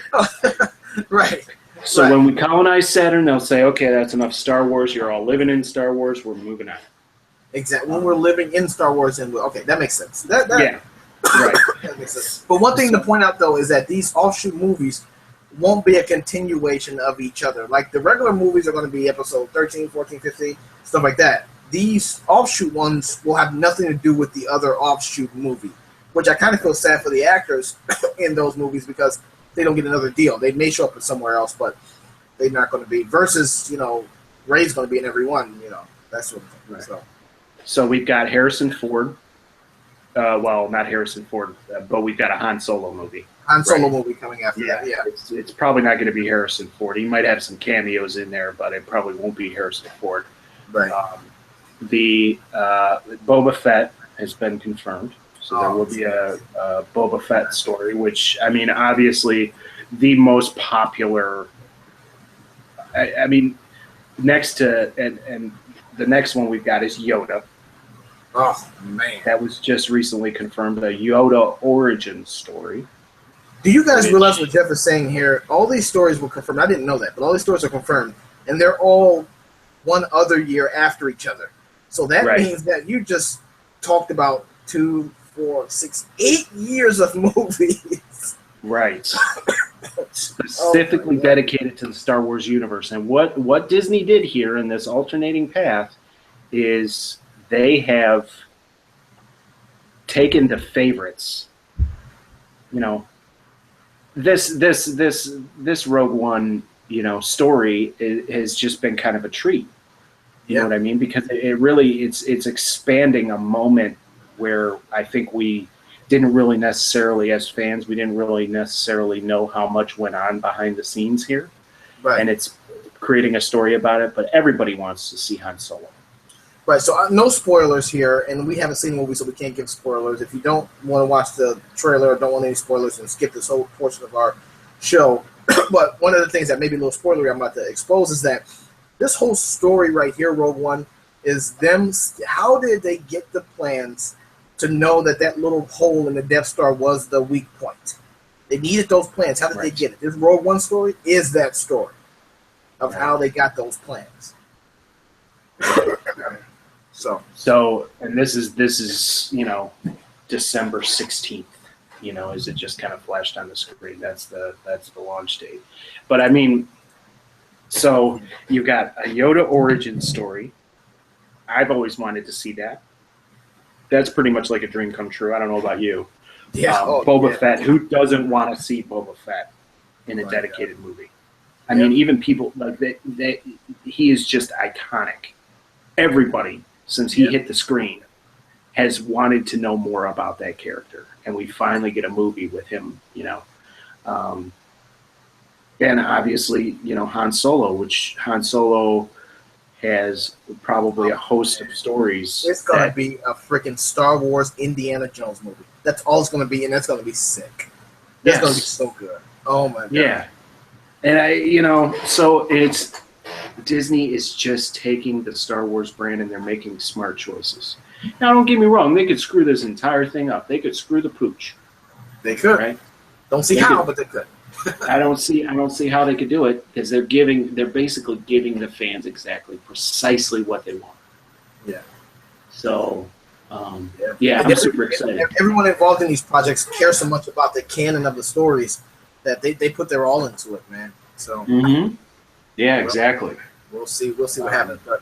Right. So when we colonize Saturn, they'll say, okay, that's enough Star Wars. You're all living in Star Wars. We're moving on. Exactly. When we're living in Star Wars, and okay, that makes sense. Yeah. Right. That makes sense. But one thing to point out, though, is that these offshoot movies won't be a continuation of each other. Like, the regular movies are going to be episode 13, 14, 15, stuff like that. These offshoot ones will have nothing to do with the other offshoot movie, which I kind of feel sad for the actors in those movies because they don't get another deal. They may show up somewhere else, but they're not going to be. Versus, Rey's going to be in every one, that sort of thing. Right. So we've got Harrison Ford. Well, not Harrison Ford, but we've got a Han Solo movie. Han Solo movie coming after that, yeah. It's probably not going to be Harrison Ford. He might have some cameos in there, but it probably won't be Harrison Ford. Right. The Boba Fett has been confirmed. So there will be a Boba Fett story, which, I mean, obviously the most popular I mean, next to and the next one we've got is Yoda. Oh man, That was just recently confirmed, a Yoda origin story. do you guys realize what Jeff is saying here? All these stories were confirmed. I didn't know that, but all these stories are confirmed, and they're all one other year after each other. So that means that you just talked about 2, 4, 6, 8 years of movies. Right. Specifically dedicated to the Star Wars universe. And what Disney did here in this alternating path is they have taken the favorites. You know, this Rogue One, story has just been kind of a treat. You know what I mean? Because it really it's expanding a moment where I think we didn't really necessarily, as fans, we didn't really necessarily know how much went on behind the scenes here. Right. And it's creating a story about it, but everybody wants to see Han Solo. Right, so no spoilers here, and we haven't seen the movie, so we can't give spoilers. If you don't want to watch the trailer or don't want any spoilers, then skip this whole portion of our show. But one of the things that may be a little spoilery I'm about to expose is that this whole story right here, Rogue One, is them. How did they get the plans to know that little hole in the Death Star was the weak point? They needed those plans. How did they get it? This Rogue One story is that story of how they got those plans. So, and this is December 16th. As it just kind of flashed on the screen. That's the launch date. But I mean, so you've got a Yoda origin story. I've always wanted to see that. That's pretty much like a dream come true. I don't know about you. Yeah. Boba Fett. Who doesn't want to see Boba Fett in a dedicated movie? I mean, even people like he is just iconic. Everybody, since he hit the screen, has wanted to know more about that character, and we finally get a movie with him. And obviously, Han Solo, which Han Solo has probably a host of stories. It's going to be a freaking Star Wars Indiana Jones movie. That's all it's going to be, and that's going to be sick. That's going to be so good. Oh, my God. Yeah. And so it's Disney is just taking the Star Wars brand and they're making smart choices. Now, don't get me wrong. They could screw this entire thing up. They could screw the pooch. They could. Right? Don't see how, but they could. I don't see how they could do it because they're basically giving the fans precisely what they want. Yeah. So, I'm super excited. Everyone involved in these projects cares so much about the canon of the stories that they put their all into it, man. So. Mm-hmm. Yeah, exactly. We'll see what happens. But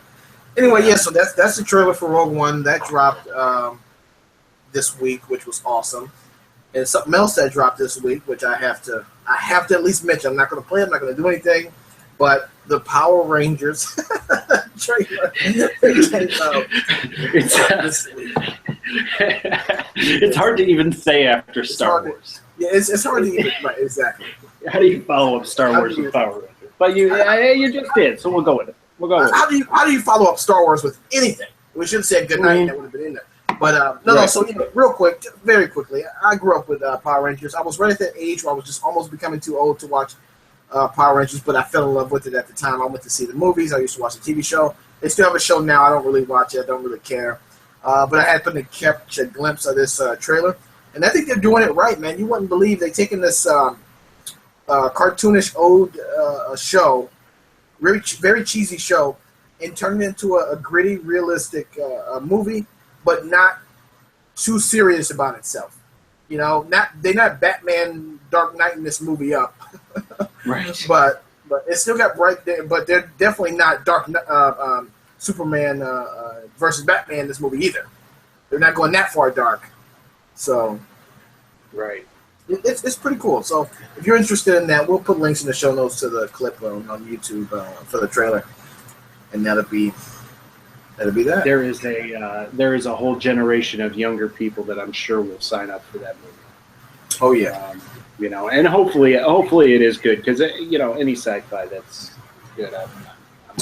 anyway, so that's the trailer for Rogue One that dropped this week, which was awesome. And something else that dropped this week, which I have to at least mention. I'm not going to play it. I'm not going to do anything. But the Power Rangers trailer it's hard to even say after Star Wars. It's hard to even right, exactly. How do you follow up Star Wars with Power Rangers? But you just did, so we'll go with it. How do you follow up Star Wars with anything? We should have said good night. That would have been in there. But no. So real quick, very quickly, I grew up with Power Rangers. I was right at that age where I was just almost becoming too old to watch Power Rangers, but I fell in love with it at the time. I went to see the movies. I used to watch the TV show. They still have a show now. I don't really watch it. I don't really care. But I happened to catch a glimpse of this trailer, and I think they're doing it right, man. You wouldn't believe they're taking this cartoonish old show, very, very cheesy show, and turning it into a gritty, realistic movie, but not too serious about itself. They're not Batman Dark Knight in this movie up, right? But it's still got bright. But they're definitely not Superman versus Batman in this movie either. They're not going that far dark. So, right. It's pretty cool. So if you're interested in that, we'll put links in the show notes to the clip on YouTube for the trailer, and that'll be that. There is a whole generation of younger people that I'm sure will sign up for that movie. Oh yeah. And hopefully it is good because any sci-fi that's good. I'm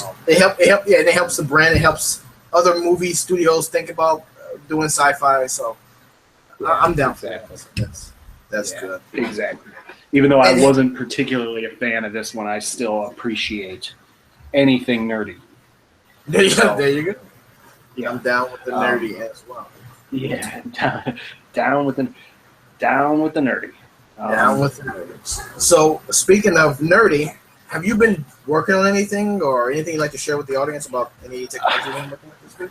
all. It helps the brand. It helps other movie studios think about doing sci-fi. So I'm down for that. That's good. Exactly. Even though I wasn't particularly a fan of this one, I still appreciate anything nerdy. There you go. Yeah. I'm down with the nerdy as well. Yeah, down with the nerdy. Down with the nerdy. So speaking of nerdy, have you been working on anything or anything you'd like to share with the audience about any technology you've been working with this week?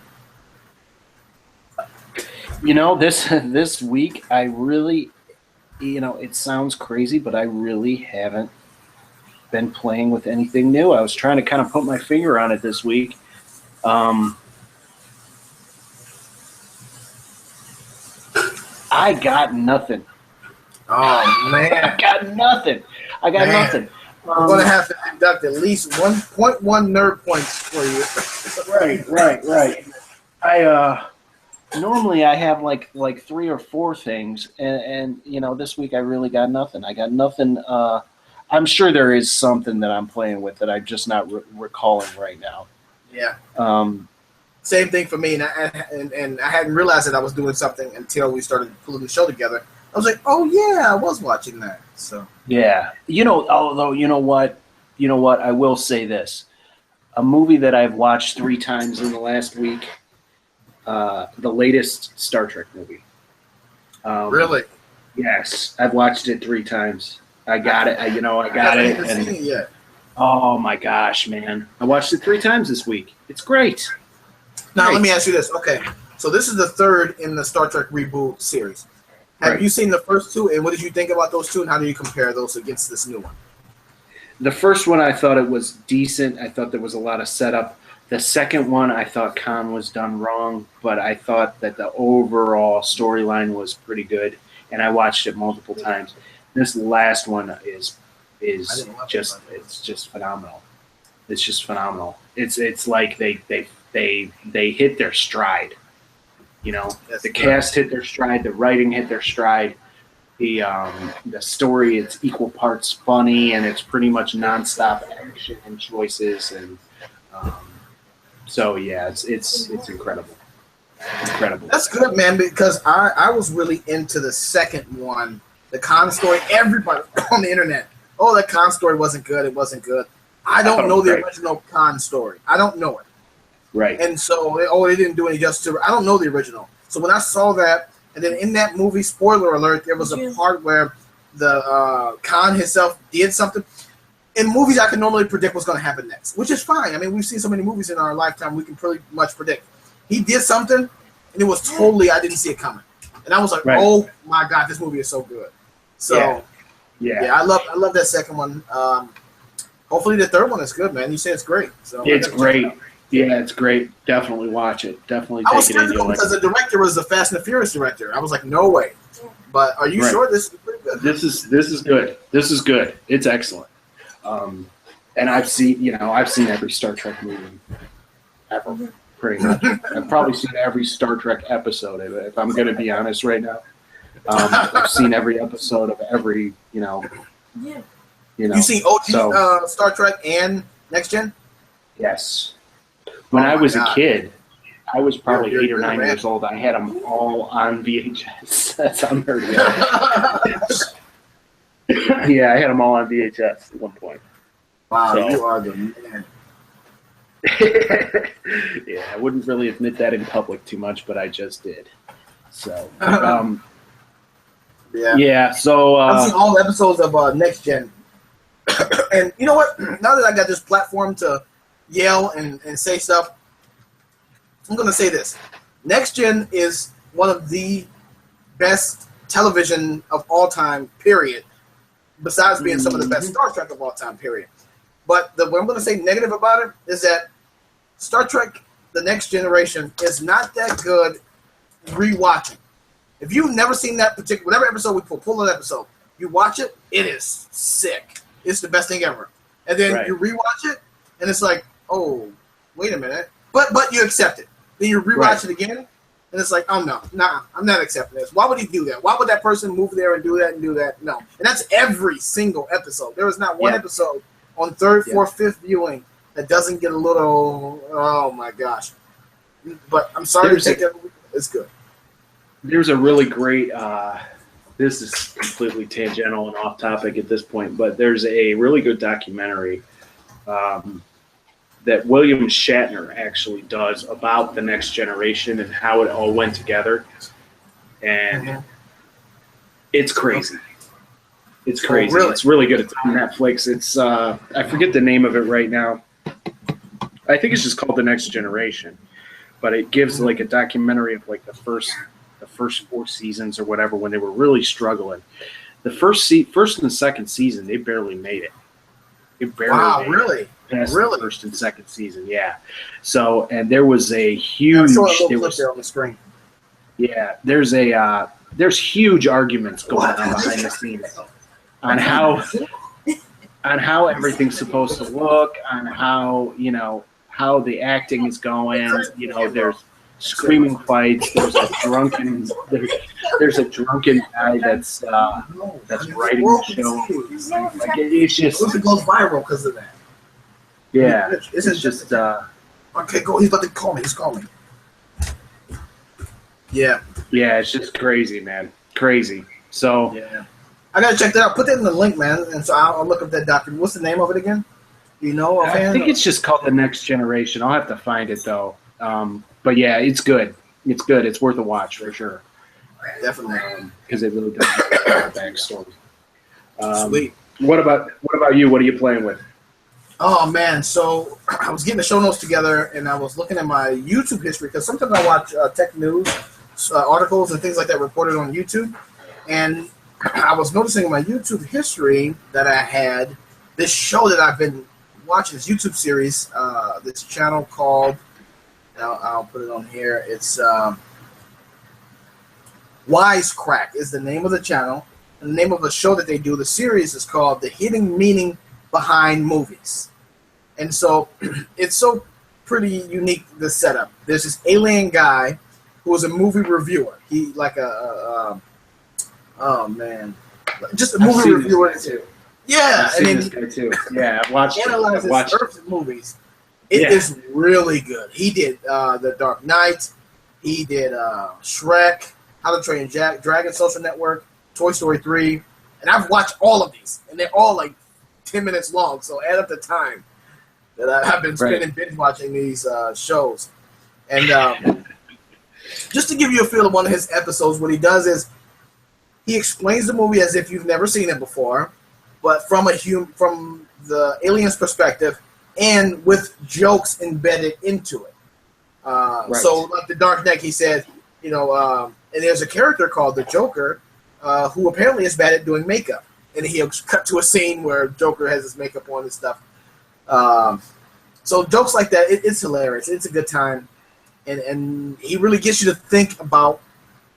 This week I really, it sounds crazy, but I really haven't been playing with anything new. I was trying to kind of put my finger on it this week. I got nothing. Oh man, I got nothing. I'm going to have to deduct at least 1.1 nerd points for you. Right. I normally I have like 3 or 4 things, and this week I really got nothing. I got nothing. I'm sure there is something that I'm playing with that I'm just not recalling right now. Yeah. Same thing for me, and I hadn't realized that I was doing something until we started pulling the show together. I was like, oh yeah, I was watching that. So yeah, although you know what, I will say this: a movie that I've watched 3 times in the last week, the latest Star Trek movie. Really? Yes, I've watched it 3 times. I got it. I got it. I haven't seen it yet. Oh my gosh, man! I watched it 3 times this week. It's great. Now let me ask you this. Okay, so this is the 3rd in the Star Trek reboot series. Have you seen the first 2, and what did you think about those 2, and how do you compare those against this new one? The first one, I thought it was decent. I thought there was a lot of setup. The second one, I thought Khan was done wrong, but I thought that the overall storyline was pretty good, and I watched it multiple times. This last one is just phenomenal. It's just phenomenal. It's like they hit their stride. The cast hit their stride, the writing hit their stride, the story, it's equal parts funny, and it's pretty much nonstop action and choices, and so yeah, it's incredible. Incredible. That's good, man, because I was really into the second one, the Khan story. Everybody on the internet, oh, that Khan story wasn't good. It wasn't good. I don't know the original Khan story. I don't know it. Right. And so, they didn't do any justice to it. I don't know the original. So when I saw that, and then in that movie, spoiler alert, there was a part where the Khan himself did something. In movies, I can normally predict what's going to happen next, which is fine. I mean, we've seen so many movies in our lifetime, we can pretty much predict. He did something, and it was totally, I didn't see it coming. And I was like, oh my God, this movie is so good. So, yeah, I love that second one. Hopefully the third one is good, man. You say it's great. So it's great. Yeah, it's great. Definitely watch it. Definitely take it in. I was skeptical because the director was the Fast and the Furious director. I was like, no way. But are you sure this is pretty good? This is good. This is good. It's excellent. And I've seen every Star Trek movie ever, pretty much. I've probably seen every Star Trek episode of it, if I'm going to be honest right now. I've seen every episode of every, You seen OG Star Trek and Next Gen? Yes. When I was a kid, I was probably 8 or 9 years old. I had them all on VHS. That's unheard of. Yeah, I had them all on VHS at one point. Wow, you are the man. Yeah, I wouldn't really admit that in public too much, but I just did. So, yeah. So I've seen all the episodes of Next Gen, and you know what? Now that I got this platform to yell and say stuff, I'm going to say this. Next Gen is one of the best television of all time, period, besides being some of the best Star Trek of all time, period. But what I'm going to say negative about it is that Star Trek The Next Generation is not that good rewatching. If you've never seen that particular, whatever episode we pull that episode, you watch it, it is sick. It's the best thing ever. And then you rewatch it, and it's like, oh, wait a minute. But you accept it. Then you rewatch it again, and it's like, oh, no, I'm not accepting this. Why would he do that? Why would that person move there and do that and do that? No. And that's every single episode. There is not one episode on third, fourth, fifth viewing that doesn't get a little, oh, my gosh. But I'm sorry to take that movie. It's good. There's a really great, this is completely tangential and off topic at this point, but there's a really good documentary that William Shatner actually does about the Next Generation and how it all went together, and it's crazy. It's crazy. Oh, really? It's really good. It's on Netflix. It's I forget the name of it right now. I think it's just called The Next Generation, but it gives like a documentary of like the first 4 seasons or whatever when they were really struggling. The first and second season they barely made it. They barely made really? It past Really? the first and second season, yeah. So and there was a huge. I'm showing a little clip there on the screen. Yeah, there's huge arguments going on behind the scenes on how everything's supposed to look, on how how the acting is going. There's screaming fights. There's a drunken guy that's writing the show. Like it's just It goes viral because of that. yeah. It's just okay. Go. He's about to call me. He's calling. Yeah. Yeah, it's just crazy, man. Crazy. So Yeah. I gotta check that out. Put that in the link, man. And so I'll look up that document. What's the name of it again? Do you know? I think it's just called The Next Generation. I'll have to find it though. But yeah, it's good. It's good. It's worth a watch for sure. Definitely. Because it really does have a backstory. Sweet. What about you? What are you playing with? Oh man, so I was getting the show notes together, and I was looking at my YouTube history because sometimes I watch tech news articles and things like that reported on YouTube, and I was noticing in my YouTube history that I had this show that I've been watching, this YouTube series, this channel called. I'll put it on here. It's Wisecrack is the name of the channel, and the name of the show that they do. The series is called The Hidden Meaning Behind Movies. And so it's so pretty unique, the setup. There's this alien guy who is a movie reviewer. He like just a movie reviewer too. Yeah, I've seen this guy too. Yeah, I've watched analyzes it. Earth's movies. It is really good. He did The Dark Knight. He did Shrek, How to Train Dragon Social Network, Toy Story 3. And I've watched all of these, and they're all like 10 minutes long, so add up the time that I've been spending binge watching these shows. And just to give you a feel of one of his episodes, what he does is he explains the movie as if you've never seen it before, but from the alien's perspective and with jokes embedded into it. So like The Dark Knight, he said, and there's a character called the Joker who apparently is bad at doing makeup. And he'll cut to a scene where Joker has his makeup on and stuff. So jokes like that, it's hilarious. It's a good time. And he really gets you to think about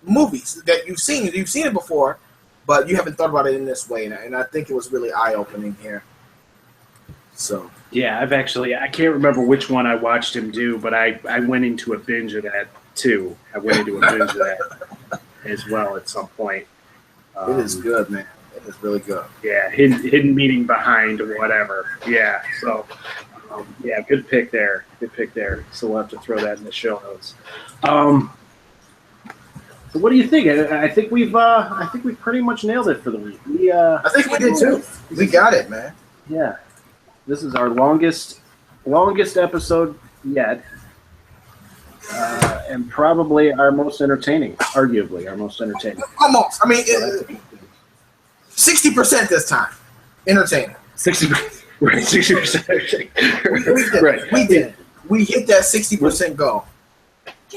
movies that you've seen. You've seen it before, but you haven't thought about it in this way. And I think it was really eye-opening here. So yeah, I can't remember which one I watched him do, but I went into a binge of that too. I went into a binge of that as well at some point. It is good, man. It is really good. Yeah, hidden meaning behind whatever. Yeah, so yeah, good pick there. Good pick there. So we'll have to throw that in the show notes. So what do you think? I think we've pretty much nailed it for the week. I think we did too. We got it, man. Yeah, this is our longest episode yet, and probably our most entertaining. Arguably, our most entertaining. Almost. I mean, 60% this time. Entertaining. 60%. Right, 60%. Right. We did. We hit that 60% goal.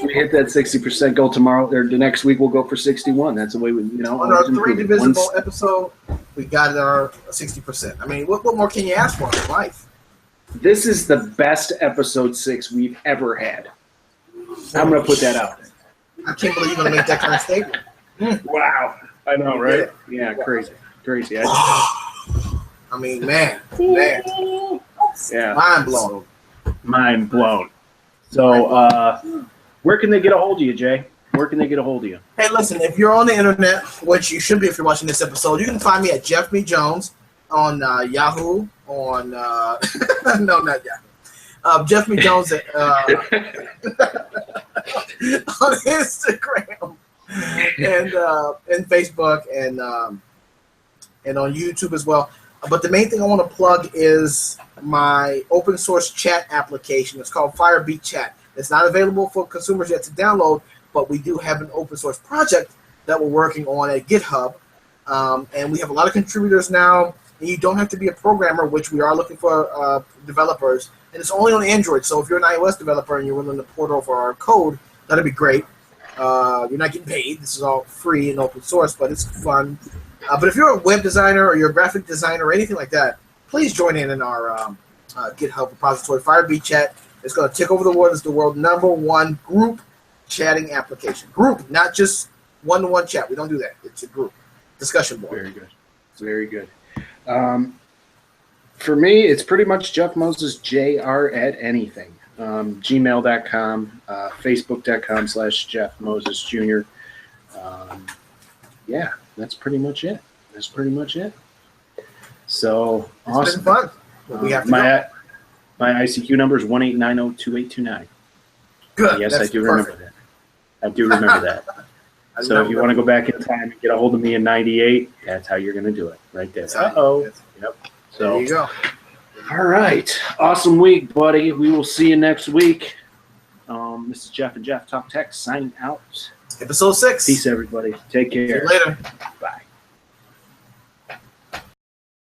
We hit that 60% goal tomorrow. Or the next week, we'll go for 61. That's the way we, On our 3 divisible episode, we got our 60%. I mean, what more can you ask for in life? This is the best episode 6 we've ever had. I'm going to put that out. I can't believe you're going to make that kind of statement. Wow. I know, right? Yeah, crazy. I mean, man. Yeah. Mind blown. So, where can they get a hold of you, Jay? Where can they get a hold of you? Hey, listen, if you're on the internet, which you should be if you're watching this episode, you can find me at Jeff Me Jones on Yahoo, on no, not Yahoo. Jeff Me Jones at, on Instagram and Facebook and on YouTube as well. But the main thing I want to plug is my open source chat application. It's called Firebeat Chat. It's not available for consumers yet to download, but we do have an open source project that we're working on at GitHub. And we have a lot of contributors now. And you don't have to be a programmer, which we are looking for developers. And it's only on Android. So if you're an iOS developer and you're willing to port over our code, that'd be great. You're not getting paid. This is all free and open source, but it's fun. But if you're a web designer or you're a graphic designer or anything like that, please join in our GitHub repository, Firebeat Chat. It's going to take over the world. It's the world's #1 group chatting application. Group, not just one-to-one chat. We don't do that. It's a group discussion board. Very good. Very good. For me, it's pretty much Jeff Moses, JR@anything. Gmail.com, Facebook.com/Jeff Moses Jr. Yeah, that's pretty much it. So It's awesome. been fun. But we have to go. My ICQ number is 1-890-2829. Good. Yes, That's I do perfect. remember that. I do remember that. I So if you want to go back in time and get a hold of me in '98, that's how you're going to do it, right there. That's how you- Uh-oh. yes. Yep. There So, you go. all right. Awesome week, buddy. We will see you next week. This is Jeff and Jeff Talk Tech signing out. Episode 6. Peace, everybody. Take See care. you later.